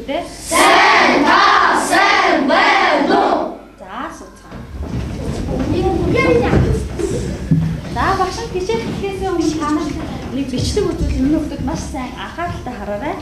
хүүхдүүдээ? Сайн, та, сайн байна уу? За сууцгаа. За багшд хичээл эхлэхээс өмнө та нарт нэг бичлэг үзүүл энэ хүүхдүүд маш сайн анхааралтай хараарай.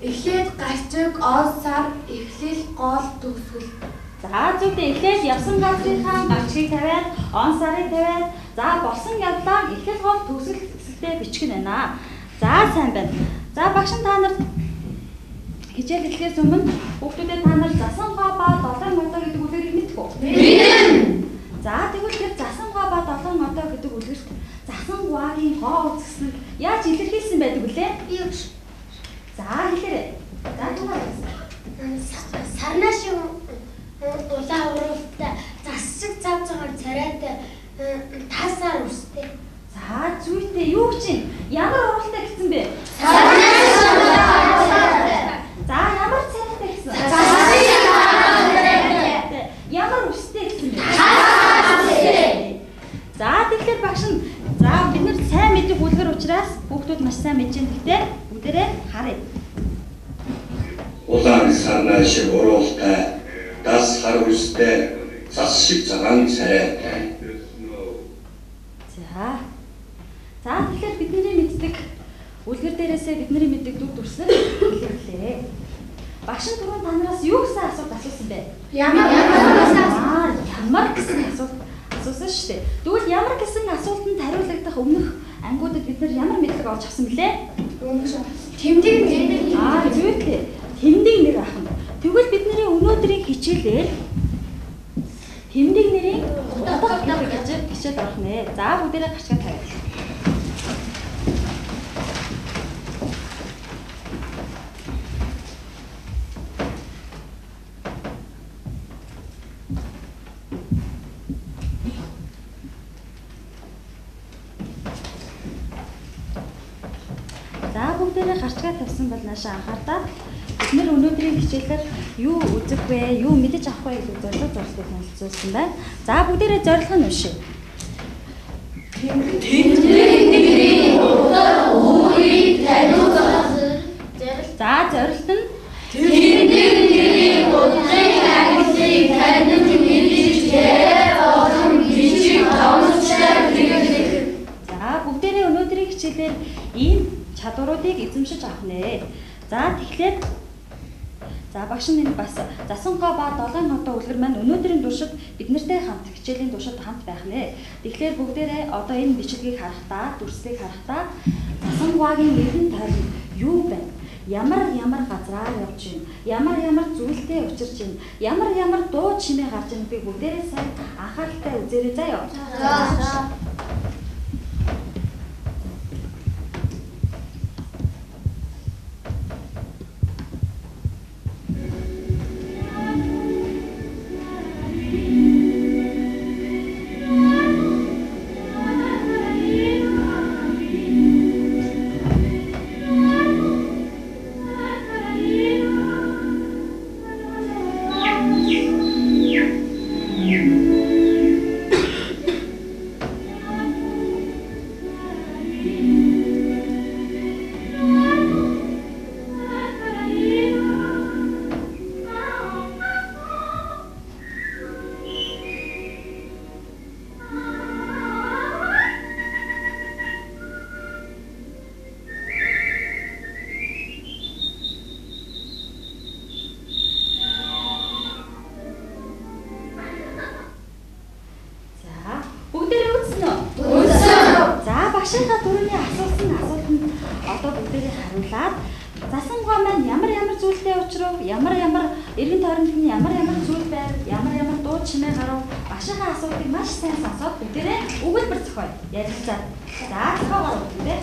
Эхлээд гарчиг, он сар, эхлэл гол төгсгөл. За зүгтээ эхлээд явсан газрынхаа гарчгийг тавиад, он сарыг тавиад, за болсон явдлаа эхлэл гол төгсгөлтэй бичих нь байна. За сайн байна. За багш та нарт хичээл эхлэхээс өмнө хүүхдүүдэд та нар засан гоо ба долоон модоо гэдэг үлгэрийг мэдэх үү? Мэднэ. За тэгвэл тэр засан гоо ба долоон модоо гэдэг үлгэрт засан гоогийн гоо үзэсгэлэн яаж илэрхийлсэн байдаг вүлээ? Би өгш. За хэлээрэй. За tunаа. Сарнаш улаан уралтай засаг зав цагаар царайтай тасаар үстэй. За зүйтэй юу чинь? Ямар уралтай гэсэн бэ? Сарнаш уралтай. За ямар царайтай гэсэн? Засаг царайтай. Ямар үстэй гэсэн бэ? Тасаар үстэй. За тэгэхээр багш нь за бид нар сайн мэдэх үлгэр учраас хүүхдүүд маш сайн мэдж байна гэхдээ бүгдээрээ харъя. Улаан сарнаа шиг уралтай, дас хар үстэй, зас шиг цагаан царайтай. За тэгэхээр бидний мэддэг үлгэр дээрээсээ бидний мэддэг дүр төрслөг хэлээ. Багш нь түрүүн та нараас юу гэсэн асуулт асуусан бэ? Ямар гэсэн асуулт асуусан шүү дээ. Тэгвэл ямар гэсэн асуултанд хариулагдах өмнөх ангиудад бид нар ямар мэдлэг олж авсан бэлээ? тэмдэг нэр. Зүйтэй. Тэмдэг нэр ах нь. Тэгвэл бидний өнөөдрийн хичээлээр тэмдэг нэрийн утга гэж хичээл орох нэ. За бүгдээрээ гачгаа тавиа. За бүгдээрээ гарчгаа тавьсан бол наашаа анхаардаа бид нэр өнөөдрийн хичээлээр юу үзэх вэ, юу мэдэж авах вэ гэдэг зорилго зуршлыг танилцуулсан байна. За бүгдээрээ зорилго нь уншъя. Тэмдэгний утга өөрийг таниулах. За зорилт нь тэмдэгний утгыг ангилыг танил мэдчихээ олон бичиг томчтой хэрэглэх. За бүгдээрээ өнөөдрийн хичээлээр ийм чадваруудыг эзэмшиж авах нэ. За тэгэхээр за багш нь бас засан гоо ба долоон хотоо үлгэр маань өнөөдрийн туршид бид нартэй хамт хичээлийн туршид хамт байх нэ. Тэгэхээр бүгдээрээ одоо энэ бичлэгийг харахтаа, дүрслийг харахтаа засан гоогийн нэгэн тойрон юу байна? Ямар газраар явж байна? Ямар зүйлтэй учирч байна? Ямар дуу чимээ гарч байна гэдгийг бүгдээрээ сайн анхааралтай үзээрэй заяа. За. тухай маань ямар зүйлтэй учрав, ямар эргэн тойронд нь ямар зүйл байв, ямар дуу чимээ гарав, багшийнхаа асуултыг маш сайн сонсоод бүгдээрээ өгүүлбэр зохиоё. Ярилцаад. За, зохиогоор өгдөө.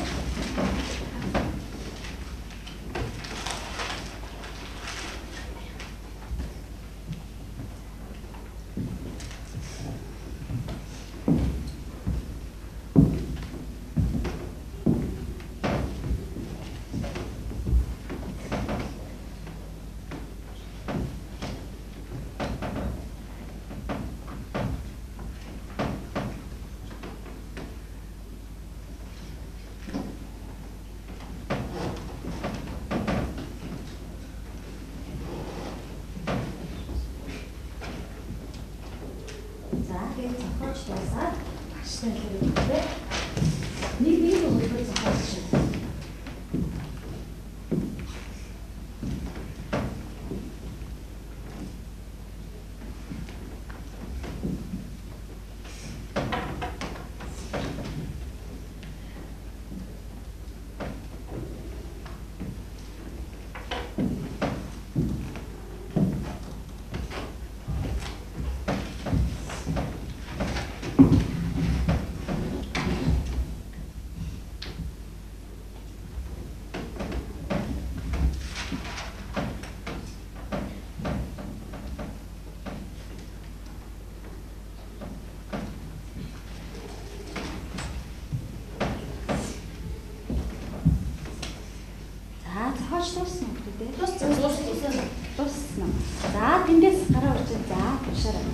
Тусна. За, тэндээс гараа урчиж за, тушаарай.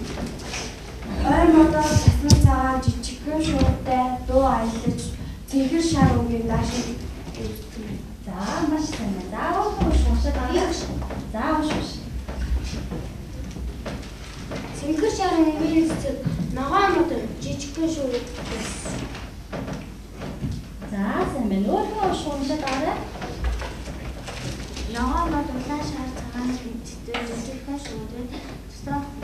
Ой модоо тасмын цагаан жижигхэн шуудтай дуу аялаж цэнхэр шар өнгийн даашид ирсэн. За, маш сайн. За, уушаад авъя. За, ууш. Цэнхэр шар өнгийн эсрэг ногоон модоо жижигхэн шууд байсан. За, сайн байна. Өөрөө уушаад авъя. Ногоон мод улаан шар цагаан гинцтэй жижигхэн шуудыг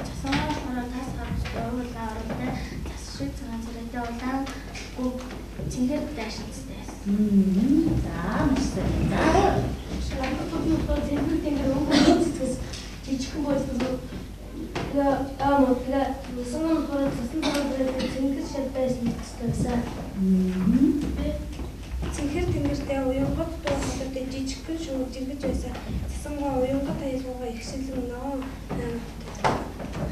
цасаар хороо тас гаргаж уйлаа оролтой цас шиг цагаан царайтай улаан гүг цэнгэр даашинцтай байсан. За, маш сайн. За, шлагтууд цэнгэр тэнгэр өнгө цэцгэс жижигхэн болсон. Модга сонон хороо цасан царайтай цэнгэр шар байсан гэсэн. Цэнхэр тэнгэртэй уянгад дуу хотод жижигхэн шууд жиргэж байсан. Цасангаа уянгад аялгаагаа ихсэлэн ногоон.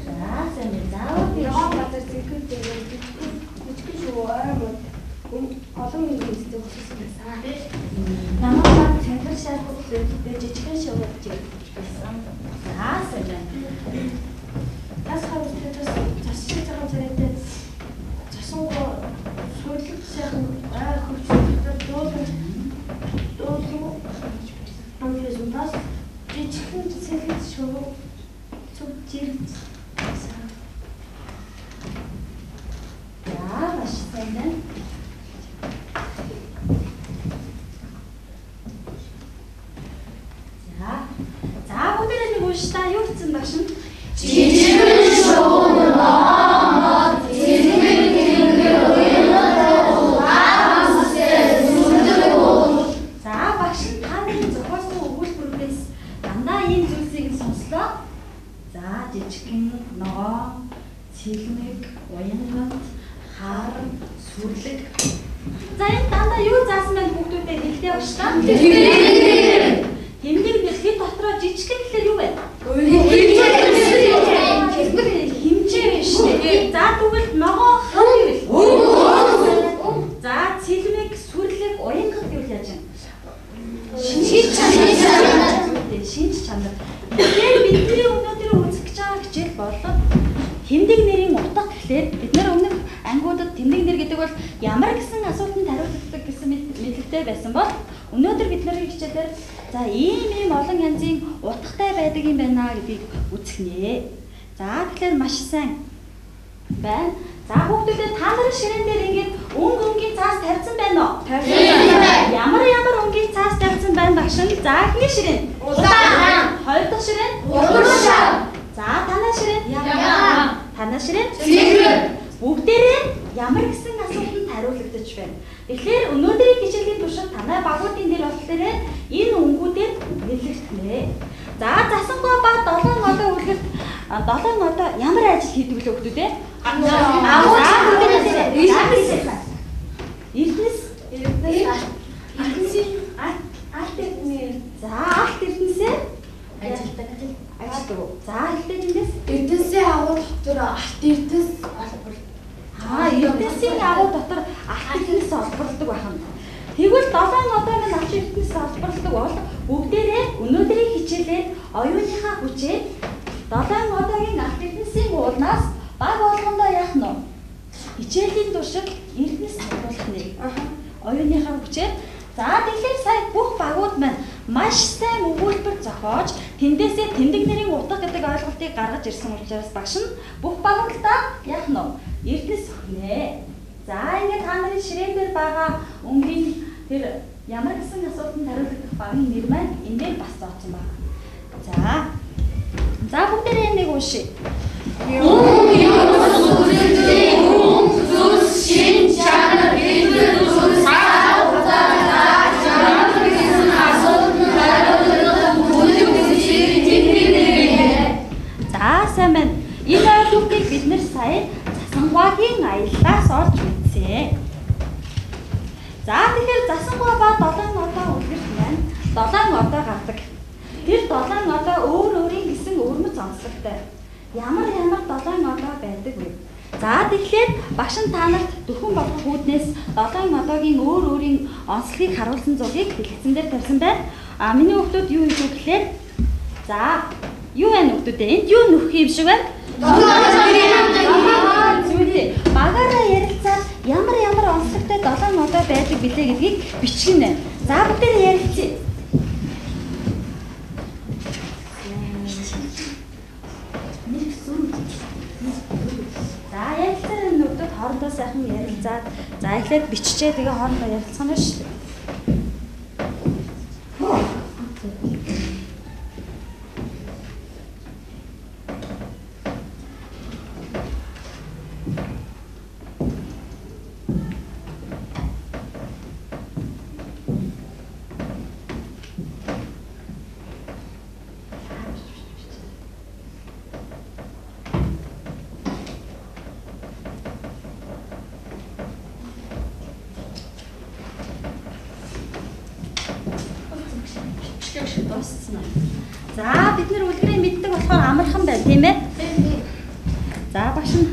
за, сайн байна. Ногоон бадар цэнхэр тэнгэр жижигхэн шууд аймаг олон үнэтэй болсон байсан. Ногоон бадар цэнхэр шар хөдлөлтөд жижигхэн шууд байсан. За, сайн байна. Тас хавцтай цас шиг цагаан царайтай цасангаа сүрлэг сайхан хөвч Амжизнаас жижигхэн цэцэрлэг шоу цуг жиргэж байсан. За, маш сайн байна. За, бүгдээрээ нэг унш та юу гэсэн багш нь? Жижигхэн шоу ногоон цэцэрлэг тэнгэр уянгаа За, багш нь та нарын зохиосон өгүүлбэрүүдээс дандаа ийм зүйлсийг сонслоо. За, жижигхэн ногоон, цэлмэг, уянгат, хар, сүрлэг. За, энэ дандаа юу заасан байна хүүхдүүдээ хэлдэй багш та? Тэмдэг дэлхий дотроо жижигхэн гэхэлэр юу байна? Хэмжээ биш үү? За, тэгвэл ногоон хар гэвэл. За, цэлмэг, сүрлэг, уянгат гэвэл яаж юм? Шинж чанар. Тэгэхээр бидний өнөөдөр үзэх гэж байгаа хичээл болоод тэмдэг нэрийн утга гэхлээр бид нар өмнөх ангиудад тэмдэг нэр гэдэг бол ямар гэсэн асуултанд хариулдаг гэсэн мэдлэгтэй байсан бол өнөөдөр бид нарын хичээлээр за ийм олон янзын утгатай байдаг юм байна гэдгийг үзэх нэ. За тэгэхээр маш сайн байна. За хүүхдүүдээ та нарын ширээн дээр ингээд өнгийн цаас тавьсан байна уу? Тавьсан байна. Ямар өнгийн цаас тавьсан байна багш нь? За ихний ширээн. Улаан. Хоёр дахь ширээн. Улаан. За танай ширээн. Ягаан. Танай ширээн. Цэнгэр. Бүгдээрээ ямар гэсэн асуултанд хариулагдаж байна. Тэгэхээр өнөөдрийн хичээлийн туршид танай багуудын дээр болохоор энэ өнгүүдээр нэрлэх өхнээ. За засангаа ба 7 одоо үлгэрт 7 одоо ямар ажил хийдэг вэ хүмүүс те? Эрдэнэс алт эрдэнэсээ ажилдаг. За хэлтэйгээс Эрдэнэсийн агуу дотор алт эрдэнэс олбор. Эрдэнэсийн агуу дотор алт эрдэнэс олборлдог байх юм. Тэгвэл 7 одоогийн алт эрдэнэс олборлдог бол бүгдээрээ өнөөдрийн хичээлээр оюуныхаа хүчээр 7 одоогийн алт эрдэнэсийн уулнаас баг болгондоо яах нь вэ? Хичээлийн туршид эрдэнэс олборлох нэ. Оюуныхаа хүчээр за тэгэхээр сая бүх багууд маань маш сайн өгүүлбэр зохиож тэндээсээ тэмдэг нэрийн утга гэдэг ойлголтыг гаргаж ирсэн учраас багш нь бүх багуудаа яах нь эрдэнэс өгнэ. За ингээд та нарын ширээн дээр байгаа өнгийн тэр ямар гэсэн асуултанд хариулах багийн нэр маань эндээ бас зооцсон байна. За бүгдээрээ нэг уншия. Энэ ойлголтыг бид нэр сая засангаагийн аяллаас олж мэдсэн. За тэгэхээр засангаа ба 7 одоо үлгэрт маань 7 одоо гардаг. Тэр 7 одоо өөр өөрийн гэсэн өрмөц онцлогтой. Ямар 7 одоо байдаг вэ? За тэгэхээр багш нь та нарт дөхөн болгох үүднээс 7 одоогийн өөр өөрийн онцлогийг харуулсан зургийг дэлгэцэн дээр тавьсан байна. Миний хүүхдүүд юу хийж өглөө? За юу вэ хүүхдүүдээ? Энд юу нөхөх юм шиг байна? Зүйлээ багаараа ярилцаад ямар онцлогтой 7 одоо байдаг билээ гэдгийг бичгэнэ. За бүгдээ ярилцъя. За ярилцсан нүдд хоорондоо сайхан ярилцаад за эхлээд биччихээ тэгээ хоорондоо ярилцсан нь шүү дээ. За бид нэр үлгэрийн мэддэг болохоор амархан байна тийм ээ? За багш нь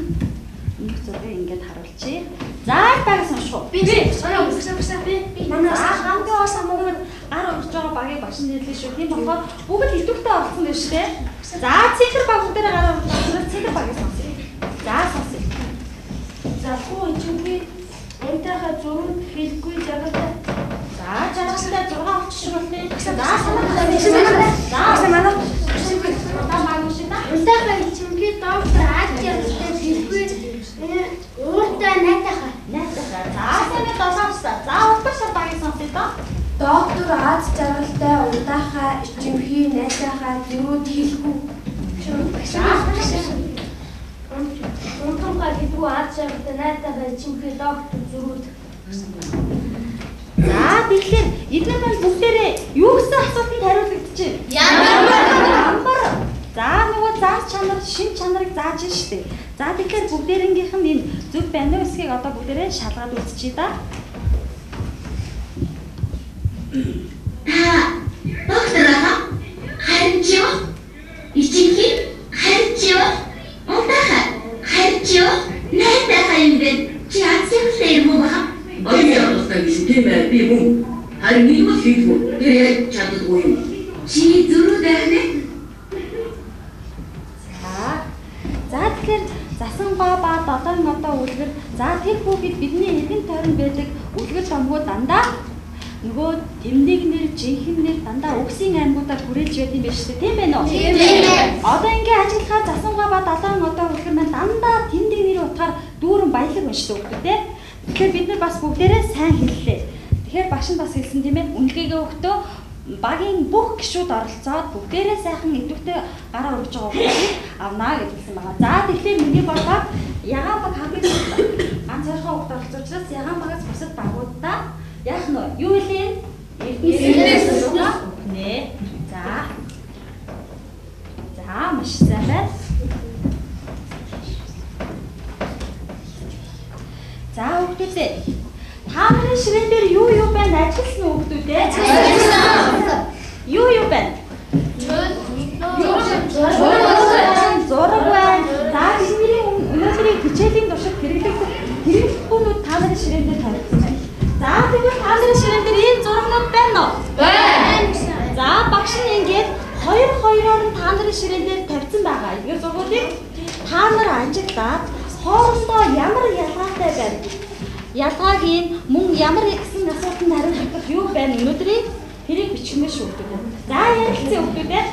нэг зургийг ингээд харуулчих. За багаас унших. Би манай хамгийн гол самуугаар гар урж байгаа багийг багш нь хэллээ шүү. Тийм болохоор бүгд идэвхтэй орсон байна шүү дээ. За цифр баг бүгдээ гар урж байгаа цифр багийг сонсъё. За сонсъё. За хуу ичгүй энтэйгээ зураг хэлгүй жаргалтай. За жаргалтай 6 болчих шиг болтыг. За манай энтэйгээ ичгүй доктор аач яргалтай хэлгүй ууртай найтахаа. За санаа досоосаа. За улбашаа багийг сонсъё доо. Доктор аач жаргалтай удаахаа ичимхий найтахаа зүрүүд хэлгүй. Унтамгаа гэдгүү аач жаргалтай найтахаа ичимхий доктор зүрүүд. За тэгэхээр эдгээр маань бүгдээрээ юу гэсэн асуултанд хариулагдчихэ. Ямар? За нөгөө зааж чанар, шин чанарыг зааж штэ. За тэгэхээр бүгдээрнгийнх нь энэ зөв байна уу эсхийг одоо бүгдээрээ шалгаад үзчихье да. Доктор харьцоо ичинхи харьцоо унтаха харьцоо найтаха юм бэ? Чи ацсантай юм уу? Оюуныхаа гэсэн тийм ээ би мөн харин нэг л хийдгүү тэр яг чаддаггүй юм. Чи зүрх дайна. За тэгэхээр засангаа ба 7 одоо үлгэр за тэр хүүхэд бидний эдийн тойронд байдаг үлгэр домгоо дандаа нөгөө тэмдэгнэр жинхэнээр дандаа үгсийн аймагуудаар хүрээлж байт юм байна шүү дээ тийм байна уу? Тийм ээ. Одоо ингээ ажиллахаар засангаа ба 7 одоо үлгэр маань дандаа тэмдэгнэр утгаар дүүрэн баялаг уншдаг хүүхдүүд тийм. Тэгэхээр бид нар бас бүгдээрээ сайн хэллээ. Тэгэхээр багш нь бас хэлсэн тийм ээ. Үнэлгээгээ өгтөө багийн бүх гишүүд оролцоод бүгдээрээ сайхан идэвхтэй гараа өргөж байгаа хүмүүсийг авнаа гэж хэлсэн байна. За тэгэхээр миний бодлоор ягаан баг хамгийн ганц ойрхон хүүхд оролцсон учраас ягаан багаас бусад багуудаа яах нь юу хэлээ? Эрдэнэс өгнэ. За хэлцээ. Та нарын ширээн дээр юу байна? Ажилласан уу хүүхдүүдээ? Юу байна? Зураг байна. За бидний өнөөдрийн хичээлийн туршид хэрэглэхүүнүүд та нарын ширээн дээр тавьсан байна. За тэгвэл та нарын ширээн дээр ийм зурагнууд байна уу? Байна. За багш нь ингээд хоёр-хоёроор нь та нарын ширээн дээр тавьсан байгаа. Энэ зургуудыг та нар ажиглаад хоорондоо ямар ялгаатай байна? Ялгааг нь мөн ямар гэсэн асуултанд хариулах юу байна? Өнөөдрийн тэрийг бичгмээр шүү дээ. За ярилцсан хүүхдүүдээ.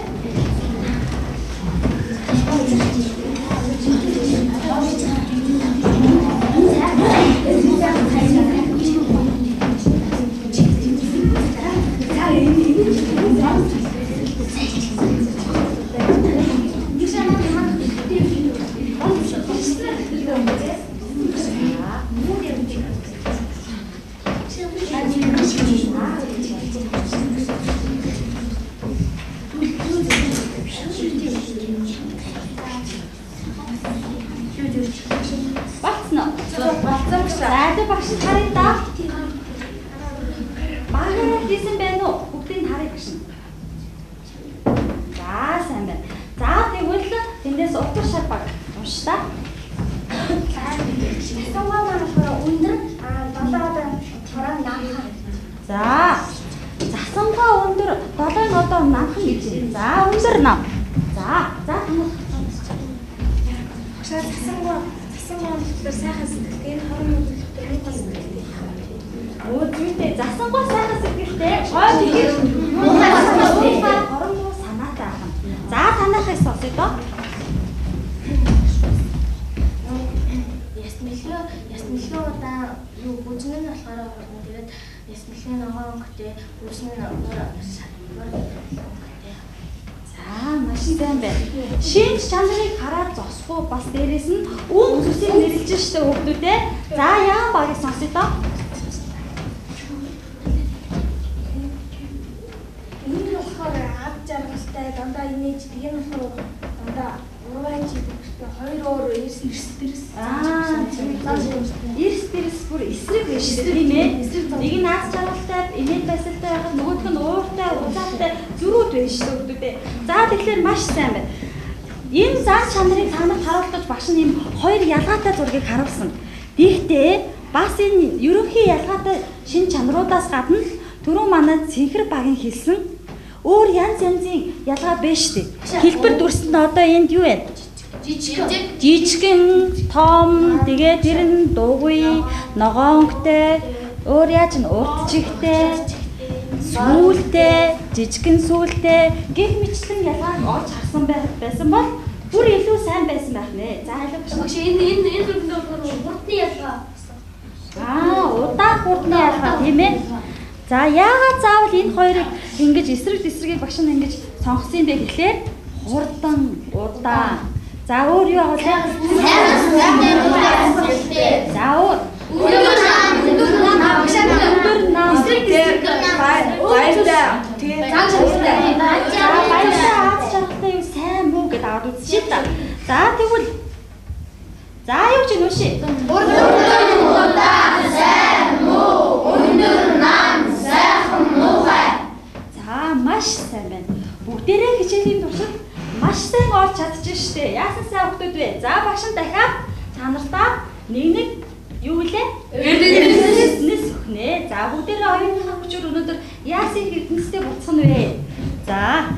За багш харъя да. Багаар хийсэн байна уу? Бүгдийг харъя багш. За сайн байна. За тэгвэл тэндээс утга шар баг унш та. Асуугаа манайхаар өндөр 7 чороо намхан. За засангаа өндөр 7 одоо намхан гэж. За өндөр нам. За Засангаа өндөр сайхан сэтгэлтэй хорон өндөр муухай сэтгэлтэй. Зүйтэй засангаа сайхан сэтгэлтэй. Гой тэгээд муухай сэтгэлтэй. Хорон муу санаатай ахна. За танахыг сонсъё доо. Ясмэлхөө удаа юу бүжнэн болохоор хорон тэгээд ясмэлхээ ногоон өнгөтэй бүжнэн За маш сайн байна. Шинж чанарыг хараад зогсохгүй бас дээрэс нь үг зүйлсийг нэрлэж штэ хүүхдүүдээ. За яан багыг сонсъё доо. энэ болохоор ад жаргалтай дандаа инээж тийм болохоор дандаа урвайн чиглэлтэй хоёр өөр эрс бүр эсрэг биш тийм ээ. Нэг нь аз жаргалтай, инээд байсалтай байхад нөгөөх нь ууртай, уцаатай зөрүүд байна шүү дээ. За тэгэхээр маш сайн байна. Энэ зан чанарыг та нарт харуулж багш нь ийм хоёр ялгаатай зургийг харуулсан. Гэхдээ бас энэ ерөнхий ялгаатай шин чанаруудаас гадна түрүү манай цэнхэр багийн хэлсэн өөр янз янзын ялгаа байна шүү дээ. Хэлбэр дүрсэнд одоо энд юу вэ? Жижигэн, том, тэгээд тэр нь дугуй, ногоонхтой, өөр яаж нь уртчигтэй, сүүлтэй, жижигэн сүүлтэй гэх мэтлэн ялгааг олж харсан байсан бол бүр илүү сайн байсан байх нэ. За ойлгож багш энэ зөвхөн хурдны ялгаа. Удаан хурдны ялгаа тийм ээ. За яагаад заавал энэ хоёрыг ингэж эсрэг багш нь ингэж сонгосон бэ гэхлээр хурдан, удаан. За өөр юу авах вэ? За өөр өндөр нам баяртай тэгээ зан чанартай юу сайн муу гэдэг аваад үзчихээ та. За тэгвэл за юу ч нүши удаан сайн муу өндөр нам сайхан муухай. За маш сайн байна. Бүгдээрээ хичээлийн туршид маш сайн олж чадчих штэ. Яасан сайн хүмүүс вэ? За багш нь дахиад та нартаа нэг юу лээ? Эрдэнэс өгнэ. За бүгдээрээ оюуны хүчээр өнөөдөр яасан эрдэнэстэй буцах нь вэ? За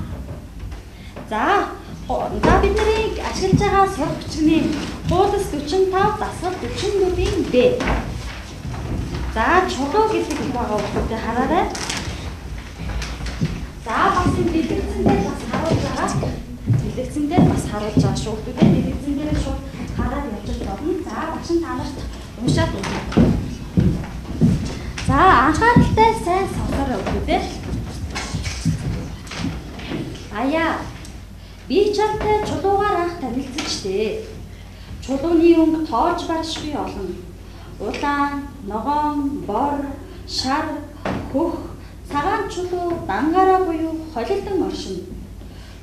бидний ашиглаж байгаа сурах хүчний хуудас 45, дасгал 44-ийн Д. За чулуу гэдэг үг байгаа хүмүүстээ хараарай. За бас энэ дэлгэцэндээ бас харуулж байгаа. Дэлгэцэндээ бас харуулж байгаа шүү дээ. Дэлгэцэндээ шууд хараад явж болно. За багш нь та нарт уншаад өгье. За анхааралтай сайн сонсоорой өгдөө. Аяа. Би чамтай чулуугаар анх танилцж тээ. Чулууны өнгө тоож баршгүй олон. Улаан, ногоон, бор, шар, хөх, цагаан чулуу, дангаараа буюу холилдон оршин.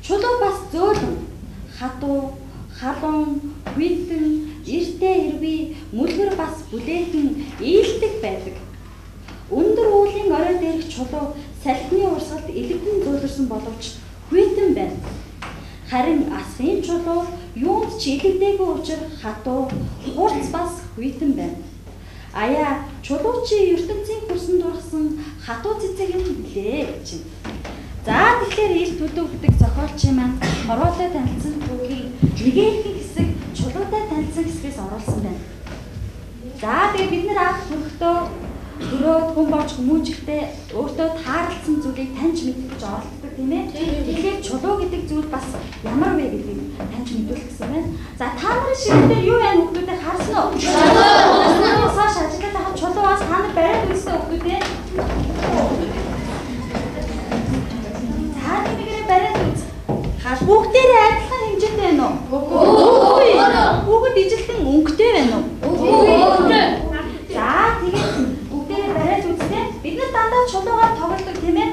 Чулуу бас зөөлөн, хатуу, халуун, хүйтэн, эртээ эрвээ, мүлгэр бас бүлээгэн ээлдэг байдаг. Өндөр үүлийн орой дээрх чулуу салхины урсгалд элэгдэн зөөлрсөн боловч хүйтэн байна. Харин асрын чулуу юунд ч элэгдээгүй учраас хатуу, хурц бас хүйтэн байна. Аяа чулуу чи ертөнцийн хөрсөн дургасан хатуу цэцэг юм билээ гэж. За тэгэхээр ил төлөвлөдөг зохиолчийн маань хорвоотой танилцсан түүхийн нэгэн хэсэг чулуутай танилцсан хэсгээс оруулсан байна. За тэгээ бид нэр анх хөрөхдөө төрөөд хүн болж хүмүүжихдээ өөртөө таарлцсан зүйлийг таньж мэдэх гэж оролддог тийм ээ. Тэгэхээр чулуу гэдэг зүйл бас ямар вэ гэдгийг таньж мэдүүлэх гэсэн байна. За та нарын ширхтэр юу яа хүмүүстэй харсан уу? Чулуу. Саш ажиллаад байгаа чулуугаас та нар бариад үзсэн хүмүүстэй. За тэгээрээ бариад үз. Хаш бүгдээрээ адилхан хэмжээтэй байна уу? Үгүй. Бүгд ижилхэн өнгөтэй байна уу? Үгүй. За тэгээд бүгдээрээ бариад үзтээ. Бид нар дандаа чулуугаар тоглодог тийм ээ?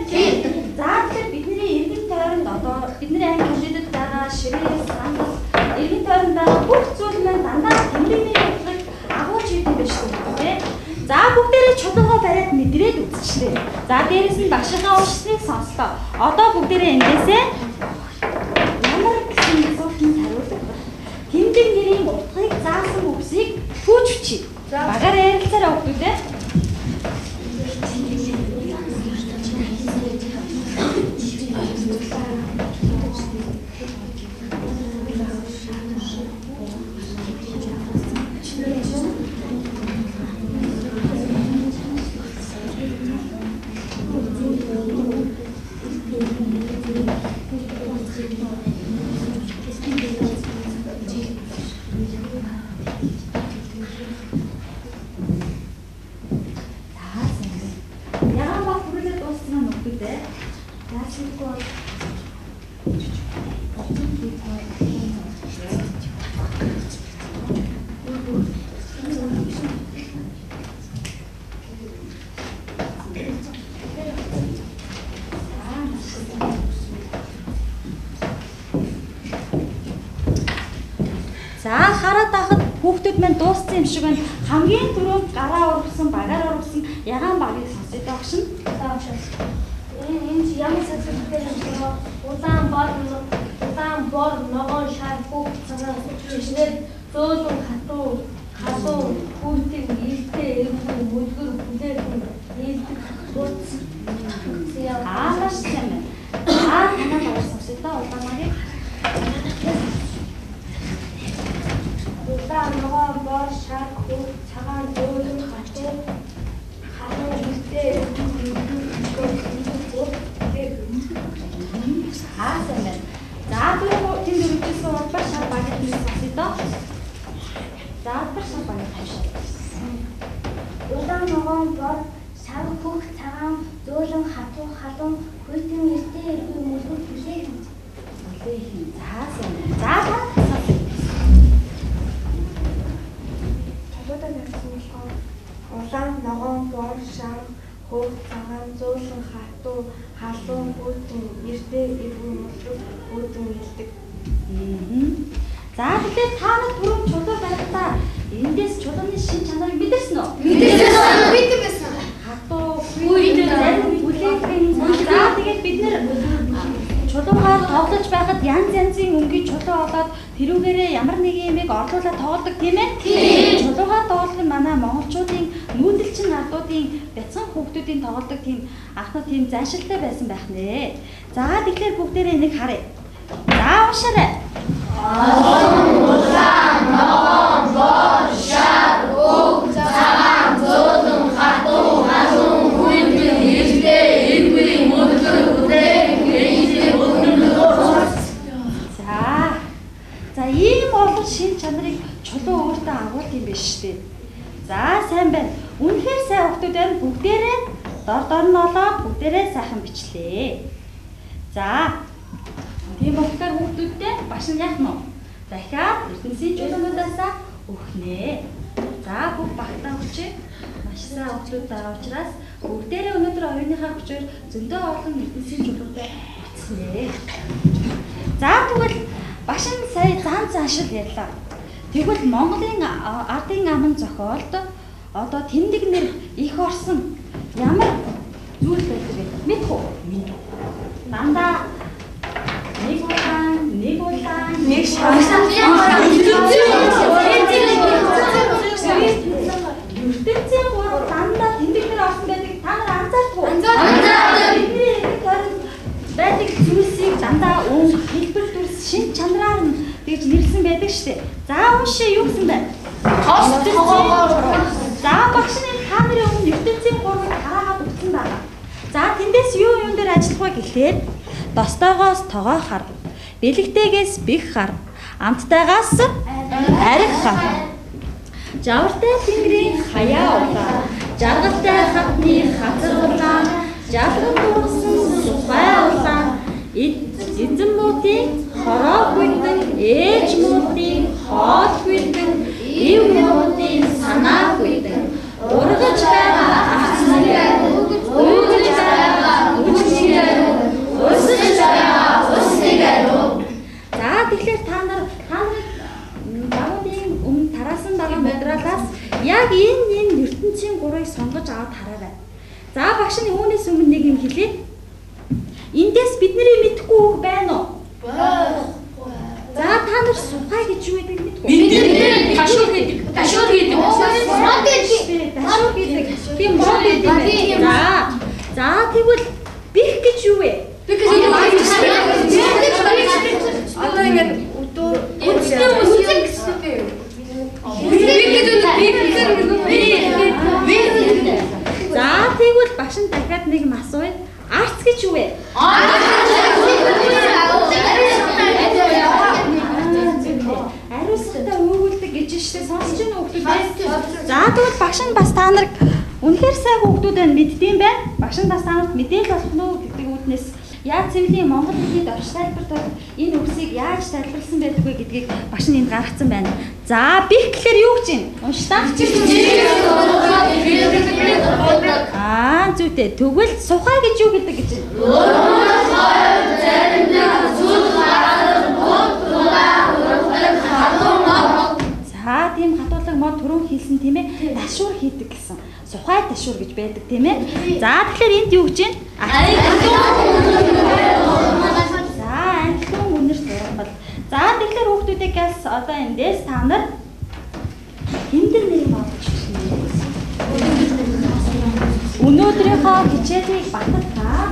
За тэгэхээр бидний эргэн тойронд одоо бидний анги хилдэд байгаа ширээ, сандал, эргэн тойронд байгаа бүх зүйл маань дандаа тэмрийн явдлыг агуулж идэв байж тээ. За бүгдээрээ чулуугаа бариад мэдрээд үзчихлээ. За дээрэс нь багшийнхаа уушсныг сонслоо. Одоо бүгдээрээ эндээсээ ямар гэсэн асуултанд хариулдаг вэ? Тэмдэг нэрийн утгыг заасан үгсийг түүж бичиж. Багаар ярилцаарай хүүхдүүдээ. За хараад байхад хүүхдүүд маань дууссан юм шиг байна. Хамгийн түрүүнд гараа ургасан, багаар ургасан ягаан багыг сонсъё доош нь. Энэ ямар сэдвээр юм удаан бор ногоон шар бүх цагаан чишнэр зөөлөн халуун хүүтэн илтээ эргэн мүлгэр бүлээн нийлдэг бууц ааш юм. Танаа багаар сонсъё та улааныг. Удаан ногоон бор шар бүх цагаан зөөлөн халуун илтээ эргэн Хаасан. За түрүү тэнд үргэлжлсэн улбар шар багт ниссэн доо. За улбар шар багт тавьшаа. Удаан ногоон бор шар бүх цагаан зөөлөн халуун хүйтэн эртээ эргэн мүлгэр бүлээн. Заасан. За Чулуутай нэрсэн болохоор удаан ногоон бор шар бүх цагаан зөөлөн халуун хүйтэн эртээ эргэн мүлгэр бүлээн илдэг. За тэгэхээр та нар түрүү чулуу байхдаа эндээс чулууны шин чанарыг мэдэрсэн үү? Мэдсэн. Хатуу, бүлээн. За тэгээд бид нэр чулуугаар тоглож байхад янзын өнгийн чулуу олоод тэрүүгээрээ ямар нэг юмыг орлуулаад тоглодог тийм ээ? Тийм. Чулуугаар тоглох нь манай монголчуудын нүүдэлчин ардуудын бяцхан хүүхдүүдийн тоглодог тийм анхны тийм заншилтай байсан байх нэ. За тэгэхээр бүгдээрээ энийг харъя. За уушаарай. Удаан ногоон бор шар бүх цагаан зөөлөн халуун хүйтэн эртээ эргэн мүлгэр бүлээн За ийм олон шин чанарыг чулуу өөртөө агуулт юм биш үү? За сайн байна. Үнэхээр сайн хүүхдүүд байна. Бүгдээрээ дор нь олоод бүгдээрээ сайхан бичлээ. За тийм болохоор хүүхдүүдтэй баш нь яах нь вэ? Дахиад ертөнцийн чулуунуудаас өгнэ. За бүх багтаа хүчээ маш сайн хүүхдүүд байгаа учраас бүгдээрээ өнөөдөр оюуныхаа хүчээр зөндөө олон ертөнцийн чулуутай уцснэ. За тэгвэл баш нь сая зан ганц ашиг ярьлаа. Тэгвэл Монголын ардын аман зохиолд одоо тэмдэгнэр их орсон ямар зүйл байдаг вэ? Мэдэх үү? Дандаа нэг шавсан ертөнцийн гурав дандаа тэмдэгнэр орсон байдаг. Та нар анзаардаг уу? Байдаг зүйлсийг дандаа хэлбэр дүрс шин чанараар нь тэгж нэрлсэн байдаг шүү дээ. За уушаа юу гэсэн бэ? За багш нар та нарын өмнө ертөнцийн гурвыг хараагаад өгсөн байна. За тэндээс юу дээр ажиллах вэ гэхлээр достойгоос тогоо хар, бэлэгтэйгээс бэх хар, амттайгаас арх хар. Жавартай тэнгэрийн хаяа улаа, жаргалтай хатны хатар улаа, жалган дурсан сухай улаа, эзэн муудын хороо гүйдэн, ээж муудын хоол гүйдэн, ив муудын санаа гүйдэн, ургаж байгаа ахснараа, үгэж байгаа үгчнэрээ, өсөж байгаа өснэгээрээ. За тэгэхээр та нар давуудын өмнө тараасан байгаа материалаас яг энэ ертөнцийн гурыг сонгож аваад хараарай. За багш нь үүнээс өмнө нэг юм хэлээ. Эндээс бидний мэдхгүй үг байна уу? За та нар сухай гэж юу гэдэг мэдгүй. Мэдээ. Ташуур гэдэг. Тийм мод гэдэг. За тэгвэл бих гэж юу вэ? Одоо ингээд өдөө За тэгвэл багш нь дахиад нэг юм асууя. Арц гэж юу вэ? Ариустай өгүүлдэг гэж штэ сонсож байна уу хүмүүс? За тэгвэл багш нь бас та нарыг үнэхээр сайн хүүхдүүд байна мэддэм байх. Багш нь бас та нарт мэдээл болох нь гэдэг үүднээс яг цэвлийн Монгол хэлний орч тайлбарт энэ үгсийг яаж тайлбарласан байдаг вэ гэдгийг багш нь энд гаргацсан байна. За бих гэхээр юу гэж юм? Уншлаа. Зүйтэй. Тэгвэл сухай гэж юу гэдэг гэж байна? За тийм хатуулаг мод түрүүн хэлсэн тийм ээ. Ташуур хийдэг гэсэн. Сухай ташуур гэж байдаг тийм ээ. За тэгэхээр энд юу гэж байна? За анхлын үнэр сургал. За тэгэхээр хүүхдүүдээс одоо эндээс та нар хэмдэн нэр бодож байна. Өнөөдрийнхөө хичээлийг баталгаа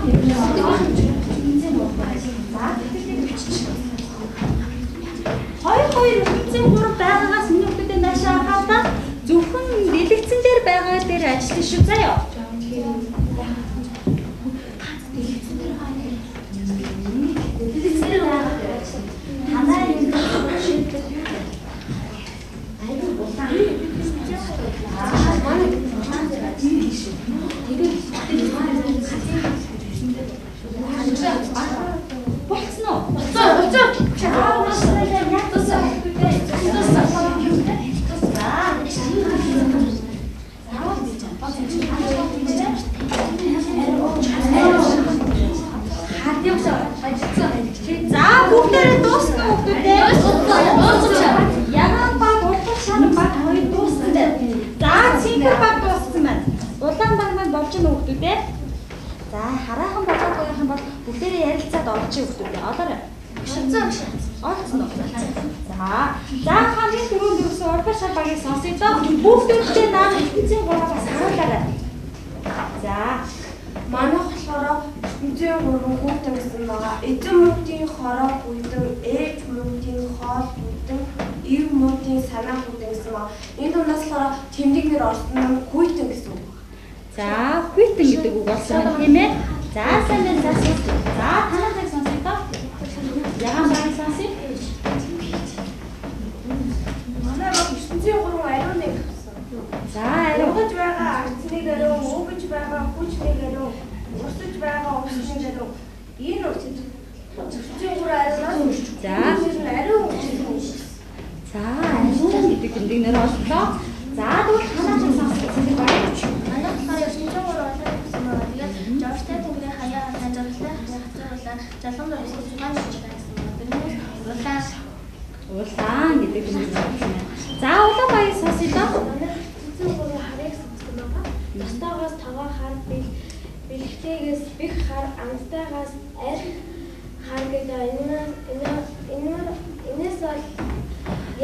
хоёр ертөнцийн гурав байгаагаас миний хүүхдүүдээ наашаа хаалта зөвхөн дэлгэцэн дээр байгаа дээр ажиллана шүү заяа. За хараахан болгоохын бол бүгдээрээ ярилцаад олчих хүүхдүүдээ олоорой. Олцсон уу? За хамгийн түрүүнд юусэн урбар шал багийг сонсъё доо. Хүүхдүүдтэй наа ертөнцийн гурав бас харуулаарай. За манайх болохоор ертөнцийн гурван хүүхдэн гэсэн байгаа. Эзэн муудын хороо гүйдэн, ээж муудын хоол гүйдэн, ив муудын санаа гүйдэн гэсэн байгаа. Энэ дундаас болохоор тэмдэгнэр орсон нь гүйдэн гэсэн үг. За гүйдэн гэдэг үг болсон байна тийм ээ. За сайн байна сонсъё. За танаас сонсъё доо. Ягаан багийг сонсъё. Манай ертөнцийн гурван ариун нэг гэсэн. За ариун угаж байгаа арцныг ариун, өгөж байгаа хүчнийг ариун, урсаж байгаа усыг ариун. Энэ ертөнцийн гурван ариун. За ариун. За ариун гэдэг тэмдэгнэр оллоо. За тэгвэл танаас сонсъё. Манайх болохоор ертөнцийн гурван ариун гэсэн байгаа. Тэгээд жавартай тэнгэрийн хаяа жаргалтай хатар улаан жалган дурсан зугаан гэж байсан. Тэрнээс Улаан гэдэг юм байна. За улаан баяр сонсъё доо. Цэцэн гурван харыг сонссон байгаа. Настайгаас тогоо хар бэлгтэйгээс бих хар амтайгаас аль хар гэдэг энэс бол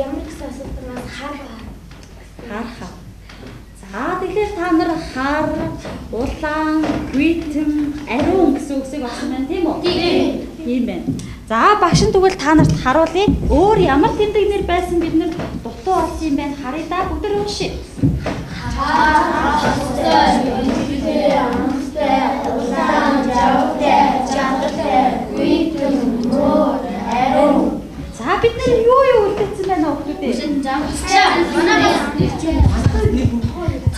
ямар гэсэн асуултаас хар. За тэгэхээр та нар хар, улаан, хүйтэн, ариун гэсэн үгсийг олсон байна тийм үү? Тийм байна. За багш нь тэгвэл та нарт харуулъя. Өөр ямар тэмдэг нэр байсан бид нар дутуу олсон юм байна. Харъя да бүгд уншия. За бид нар юу үлдээсэн байна хүүхдүүдээ?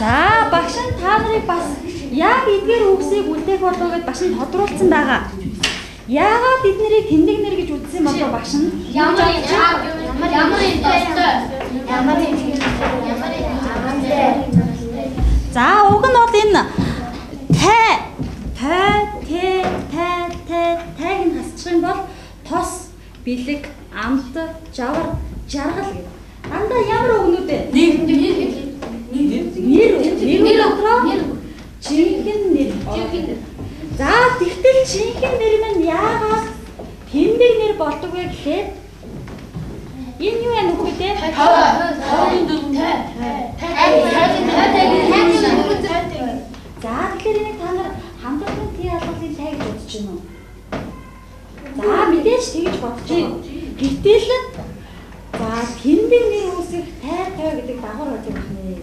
За багш нь та нарыг бас яг эдгээр үгсийг үлдээх болов гэж багш нь тодруулсан байгаа. Яагаад эднэрийг тэмдэг нэр гэж үзсэн болов багш нь? Ямар За уг нь бол энэ тайг нь хасчих юм бол тос, бэлэг, амт, жавар, жаргал гэдэг. Дандаа ямар өгнүүд вэ? Нэр жинхэнэ нэр. За тэгтэл жинхэнэ нэр маань яагаад тэмдэг нэр болдог вэ гэхээр энэ юу вэ нөхөд те? За тэгэхээр энэ та нар хамтлагын тий алгын тай гэж бодож байна уу? За мэдээж тэгж бодож байна. Гэтэл за тэмдэг нэр үүсгэх тай гэдэг дагавар байдаг байна.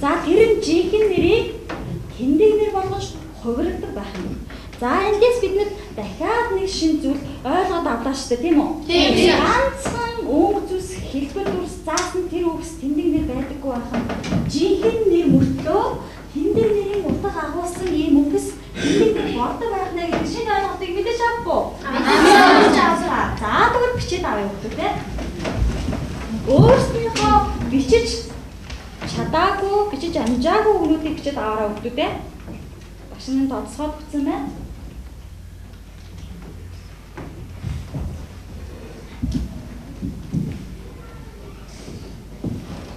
За тэр нь жинхэнэ нэрийг тэмдэг нэр болгож хувиргадаг байх юм. За эндээс бид дахиад нэг шин зүйл ойлгоод авлаа шүү дээ, тийм үү? Тийм. Ганцхан өнгө зүс хэлбэр дүрс заасан тэр үгс тэмдэг нэр байдаггүй байхад жинхэнэ нэр мөртлөө тэмдэг нэрийн утга агуулсан ийм үгс тэмдэг нэр болдог байх нэ гэдэг шинэ ойлголтыг мэдээж авахгүй. За тэгвэл бичээд авъя хүүхдүүд. Өөрсдийнхөө бичиж чадаагүй, бичиж амжаагүй өгнүүдийг бичээд аваарай хүүхдүүд. Багш нь тодорхойлж өгсөн байна.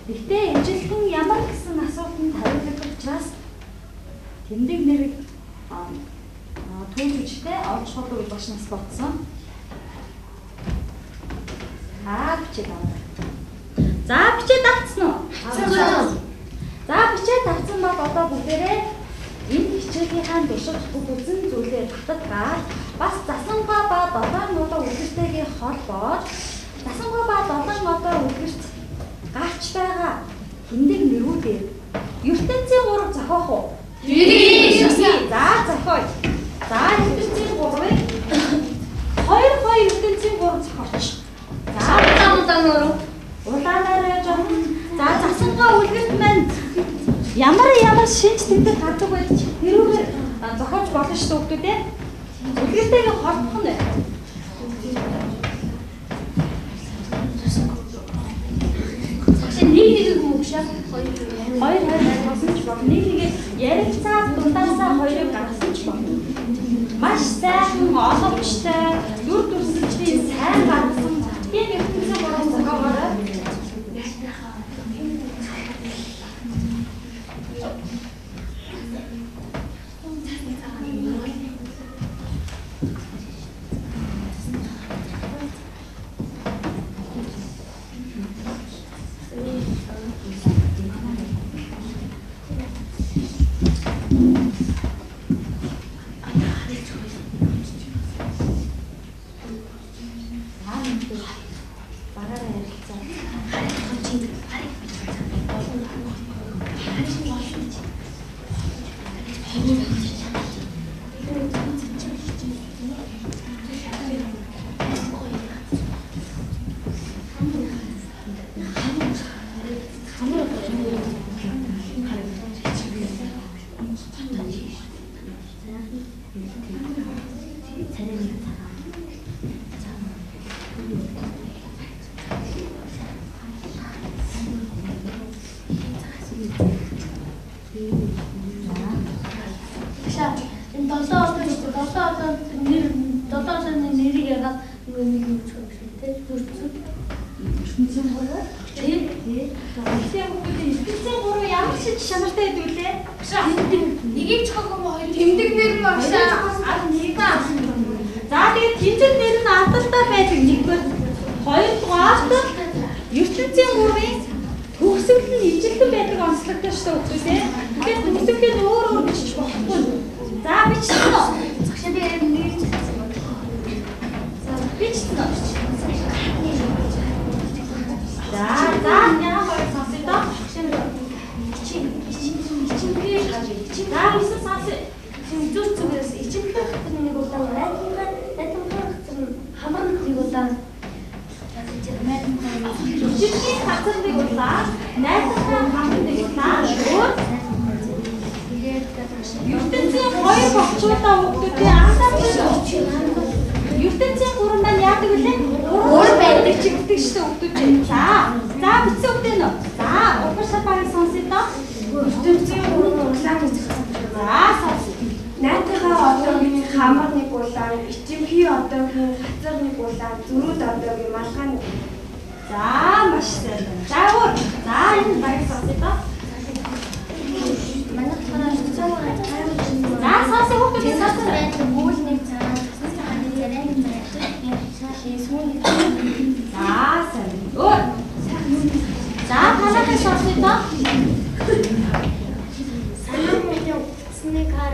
Гэхдээ ижилхэн ямар гэсэн асуултанд хариулах учраас тэмдэг нэрийг төлөвчтэй олж болов гэж багш нас бодсон. Бичээд аваа. За бичээд авцсан уу? За бичээд авсан бол одоо бүгдээрээ энэ хичээлийнхаа туршиж бүх үзэн зүйлээр татдаг. Бас засангаа ба долоон нуудаа үлгэртэйгээ холбоод засангаа ба долоон нуудаа үлгэрт гарч байгаа тэмдэг нэрүүдээр ертөнцийн 3 зохиох уу? За зохиоё. За ертөнцийн 3-ыг 2 ертөнцийн 3 зохиоч. За улаанаар жоохон за засангаа үлгэрт маань ямар шинж тэмдэг гардаг байж тэрүүгээр зохиож болно шүү дээ хүүхдүүд. Үлгэртэйгээ холбох нь байна. Нэг мөгшөөс хоёр гаргасан ч болно. Нэг ярилцаа дундаасаа хоёрыг гаргасан ч болно. Маш сайхан олончтой дүр төрсөчний сайн гаргасан тийм ертөнцийн 3 зохиогоорой. ертөнцийн 3. Тийм. Ертөнцийн хүүхдүүд ертөнцийн 3 ямар шиг чанартай байдаг лээ? Нэгийг чухал юм хоёр Тэмдэг нэр нь багшаа. За тэгээд тэмдэг нэр нь алдалтай байдаг нэгдүгээр. Хоёрдугаарт ертөнцийн 3-ын төгсгөл нь ижилхэн байдаг онцлогтой шүү дээ хүүхдүүдээ. Тэгэхээр төгсгөл нь өөр бичиж болохгүй. За бичсэн үү? цагшаа би нэг бичсэн байна. Бичсэн үү? За яа хоёр сонсъё доо. За үсэн сонсъё. Зүгээс ичимхэх нэг удаа найдсан хамар нэг удаа ичимхэх хацар нэг удаа найдсан хамар нэг удаа ертөнцийн 2 бохчуудаа хүүхдүүдийн ертөнцийн 3 маань яадаг вүлээ? 3 байдаг чигдэг шүү дээ хүүхдүүд. За бичсэн үгтэй нөө. За угар шалбарыг сонсъё доо. Ертөнцийн 3 улаан гэж За сонсъё. Найтайгаа одоогийн хамар нэг улаан, ичимхий одоогийн хацар нэг улаан, зөрүүд одоогийн малгай нэг. За маш сайн байна. За өөр. За энэ багийг сонсъё доо. манайх хараад цаавар За сонсъё хүүхдүүд сонсъё. гүүл нэг цаа цааны царай сүүний За сайн. Өөр. За танайхыг сонсъё доо. санаа муутай утасны хар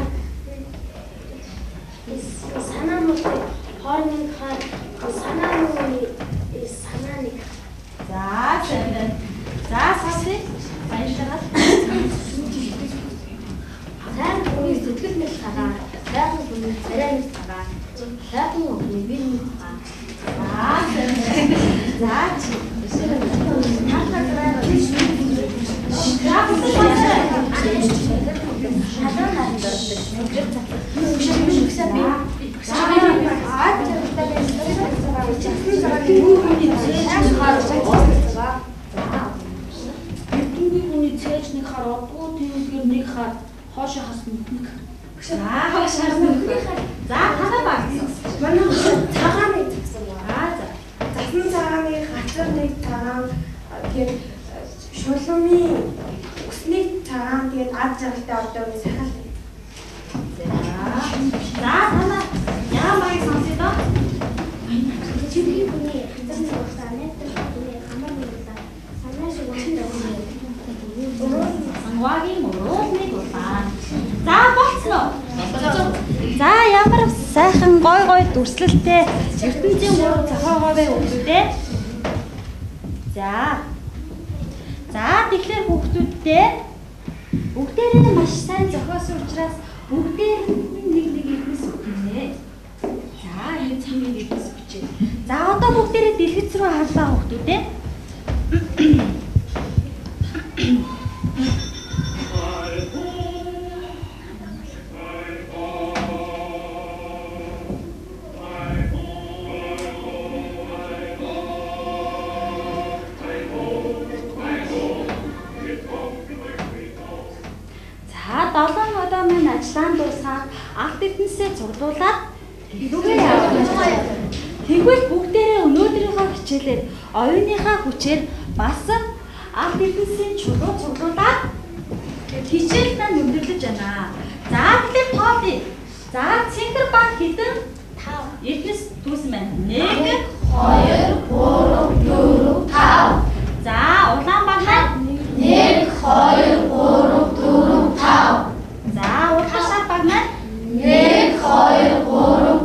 санаа муутай хоорны хар санаа мууны санааны За сайн байна. За сонсъё. Баярлалаа. сайн хүний сэтгэл нэг цагаан сайхан хүний царай нэг цагаан сайхан хүний бие нэг цагаан сайн байна. За Бидний цээжний хар одгоо тиймгээр нэг хар хоошоо хасна нэг. За танаа баг. Манай цагааны гэсэн байна. За. Засан цагааны хацар нэг цагаан тэгээд шулуумын өсний цагаан тэгээд ад жаргалтай одоогийн сахал. За танаа яа багийг сонсъё доо. ичимхий хүний хязгаар нэг усаа найдах хүний хамар нэг усаа санаа шиг үнэндээ Санвагийн урууны дулаан. За болцсон уу? За ямар сайхан гой дүрслэлтэй ертөнцийн 3 зохиогоо вэ хүүхдүүдээ. За тэгэхээр хүүхдүүдтэй бүгдээрээ маш сайн зохиосон учраас бүгдээр нэг эднэс өгнэ. За энэ цамыг эднэс өгчээ. За одоо бүгдээрээ дэлгэц рүү харлаа хүүхдүүдээ. Долоон одоо маань ажиллаан дуусгаад алт эднэсээ цуглуулад рүүгээ явуулж. Тэгвэл бүгдээрээ өнөөдрийнхөө хичээлээр оюуныхаа хүчээр бас алт эднэсийн чулуу цуглуулад хичээл маань өндөрлөж байна. За тэгэхээр тоолъё. За цэнхэр баг хэдэн 5 эднэс түүсэн байна. 1 2 3 4 5. За улаан баг маань 1 2 3 4 5. За уртаа шар баг маань 1 2 3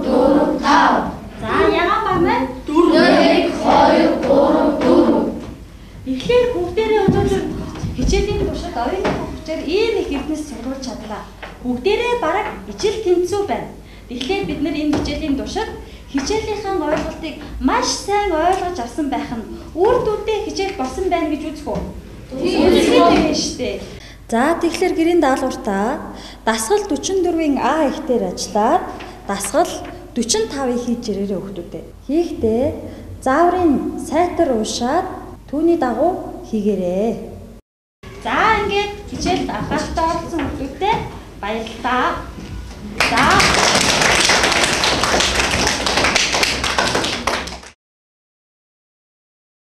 4 5. За ягаан баг маань 1 2 3 4. Тэгэхээр бүгдээрээ өнөөдөр хичээлийн туршид оюуныхаа хүчээр ийм их эднэс сургуулж чадлаа. Бүгдээрээ бараг ижил тэнцүү байна. Тэгэхээр бид нар энэ хичээлийн туршид хичээлийнхээ ойлголтыг маш сайн ойлгож авсан байх нь үр дүндээ хичээл болсон байна гэж үзэх үү? Тийм шүү дээ. За тэгэхээр гэрийн даалгавартаа дасгал 44-ийн А ихтэй ажиллаад дасгал 45-ыг хийж ирээрэй хүүхдүүдээ. Хийхдээ зааврын сайтар уушаад түүний дагуу хийгээрэй. За ингээд хичээлд анхааралтай орсон хүүхдүүдтэй баярлалаа. За